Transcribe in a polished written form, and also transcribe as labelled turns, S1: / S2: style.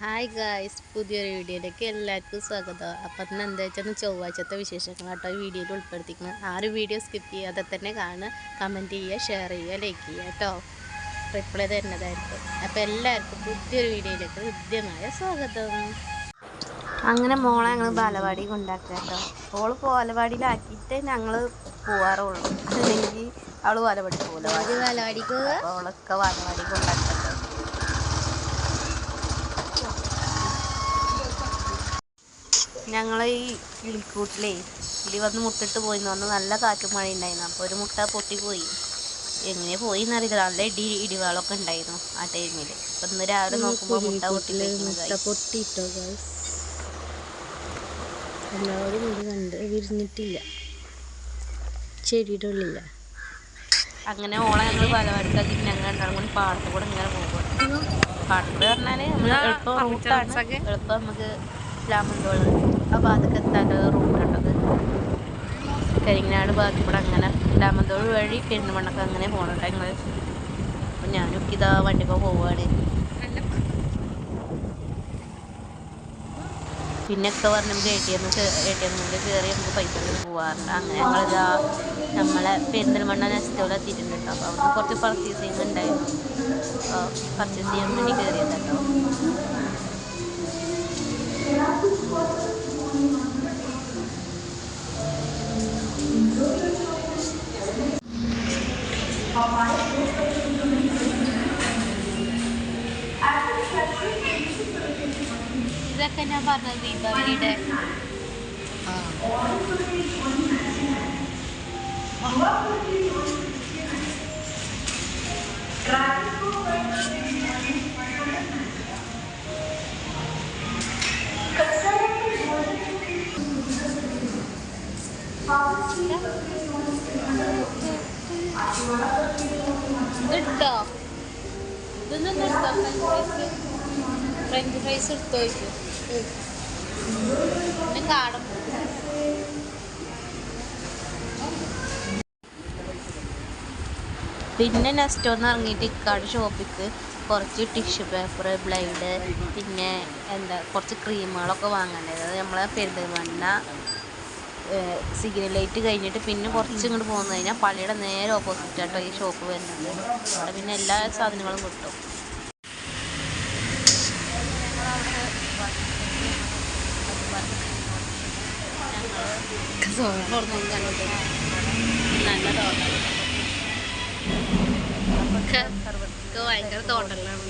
S1: Hi guys, പുതിയൊരു വീഡിയോയിലേക്ക് എല്ലാവർക്കും സ്വാഗതം. അപ്പം ഇന്ന് എന്താ വെച്ചാൽ ചൊവ്വാഴ്ചത്തെ വിശേഷങ്ങൾ കേട്ടോ ഈ വീഡിയോയിൽ ഉൾപ്പെടുത്തിക്കുന്നത്. ആരും വീഡിയോ സ്കിപ്പ് ചെയ്യാതെ തന്നെ കാണുക, കമൻറ്റ് ചെയ്യുക, ഷെയർ ചെയ്യുക, ലൈക്ക് ചെയ്യുക കേട്ടോ. റിപ്ലൈ തരുന്നതായിരിക്കും. അപ്പോൾ എല്ലാവർക്കും പുതിയൊരു വീഡിയോയിലേക്ക് ഹൃദ്യമായ സ്വാഗതം. അങ്ങനെ മോളെ ഞങ്ങൾ ബാലവാടി കൊണ്ടാക്കുക കേട്ടോ. ഓൾ ബാലവാടിയിലാക്കിയിട്ട് ഞങ്ങൾ പോവാറുള്ളൂ, അല്ലെങ്കിൽ അവൾ ബാലവാടി പോകില്ല. ബാലവാടിക്ക് അവളൊക്കെ ബാലവാടി കൊണ്ടാക്കട്ടോ. ഞങ്ങൾ ഈ കിളിക്കൂട്ടിലേ കിളി വന്ന് മുട്ടിട്ട് പോയി എന്ന് പറഞ്ഞാൽ നല്ല കാറ്റും മഴ ഉണ്ടായിരുന്നു. അപ്പോൾ ഒരു മുട്ട പൊട്ടിപ്പോയി. എങ്ങനെ പോയി എന്നറിയില്ല, നല്ല ഇടിവാളൊക്കെ ഉണ്ടായിരുന്നു ആ ടൈമിൽ. അപ്പം ഇന്ന് രാവിലെ നോക്കുമ്പോൾ മുട്ട പൊട്ടിട്ടോ. എല്ലാവരും ഇത് കണ്ട് വിരിഞ്ഞിട്ടില്ല, ചെടിയുടെ ഉള്ളില്ല. അങ്ങനെ ഓളെ ഞങ്ങൾ ബാലവാടിക്കാക്കി ഞങ്ങൾ രണ്ടാളും കൂടി പാടത്ത് കൂടെ ഇങ്ങനെ പോകും. പാടത്ത് പറഞ്ഞാൽ എളുപ്പം റൂട്ടാണ്, എളുപ്പം നമുക്ക് ലാമന്തോള് ആ ഭാഗത്തൊക്കെ എത്താനുള്ള റൂട്ടുണ്ടത്. കരിങ്ങനാട് ഭാഗത്ത് കൂടെ അങ്ങനെ ലാമന്തോൾ വഴി പെരുന്തമണ്ണൊക്കെ അങ്ങനെ പോകണം ഞങ്ങൾ. അപ്പം ഞാനൊക്കെ ഇതാ വണ്ടിപ്പോൾ പോവുകയാണ്. പിന്നെയൊക്കെ പറഞ്ഞ് നമുക്ക് ATM കയറി നമുക്ക് പൈസ പോകാറുണ്ട്. അങ്ങനെ ഞങ്ങളിതാ നമ്മളെ പെരിന്തൽമണ്ണ നെസ്റ്റോയിൽ എത്തിയിട്ടുണ്ട് കേട്ടോ. അപ്പോൾ അവിടുന്ന് കുറച്ച് പർച്ചേസിങ് ഉണ്ടായിരുന്നു. അപ്പോൾ പർച്ചേസ് ചെയ്യാൻ വേണ്ടി കയറിയത് കേട്ടോ. ഇതൊക്കെ ഞാൻ പറഞ്ഞത് ദീപാവലിയുടെ ഇട്ടോ. ഇതൊന്നും എടുത്തോ, ഫ്രഞ്ച് ഫ്രൈസ് എടുത്തോ ചോദിക്കും. പിന്നെ കാടും പിന്നെ നെസ്റ്റോന്ന് ഇറങ്ങിയിട്ട് ഇക്കാട് ഷോപ്പിക്ക് കുറച്ച് ടിഷ്യൂ പേപ്പർ, ബ്ലേഡ്, പിന്നെ കുറച്ച് ക്രീമുകളൊക്കെ വാങ്ങേണ്ടത്. അത് നമ്മളെ പെരിന്തൽമണ്ണ സിഗ്നൽ ലൈറ്റ് കഴിഞ്ഞിട്ട് പിന്നെ കുറച്ച് ഇങ്ങോട്ട് പോകുന്ന കഴിഞ്ഞാൽ പള്ളിയുടെ നേരെ ഓപ്പോസിറ്റ് ആട്ടോ ഈ ഷോപ്പ് വരുന്നത്. അവിടെ പിന്നെ എല്ലാ സാധനങ്ങളും കിട്ടും. നല്ല തോട്ടം, ഭയങ്കര തോട്ടങ്ങളാണ്.